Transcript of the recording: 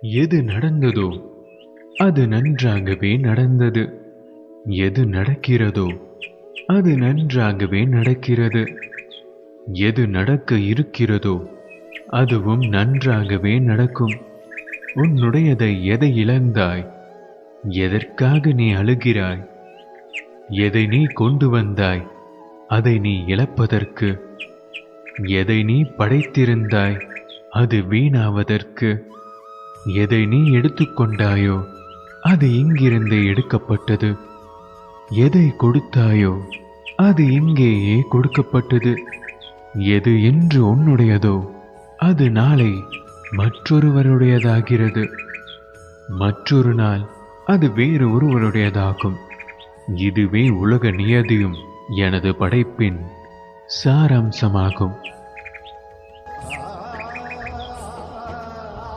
எது நடந்ததோ அது நன்றாகவே நடந்தது. எது நடக்கிறதோ அது நன்றாகவே நடக்கிறது. எது நடக்க இருக்கிறதோ அதுவும் நன்றாகவே நடக்கும். உன்னுடையதை எதை இழந்தாய்? எதற்காக நீ அழுகிறாய்? எதை நீ கொண்டு வந்தாய் அதை நீ இழப்பதற்கு? எதை நீ படைத்திருந்தாய் அது வீணாவதற்கு? எதை நீ எடுத்துக்கொண்டாயோ அது இங்கிருந்தே எடுக்கப்பட்டது. எதை கொடுத்தாயோ அது இங்கேயே கொடுக்கப்பட்டது. எது என்று உன்னுடையதோ அது நாளை மற்றொருவருடையதாகிறது. மற்றொரு நாள் அது வேறு ஒருவருடையதாகும். இதுவே உலக நியதியும் எனது படைப்பின் சாராம்சமாகும்.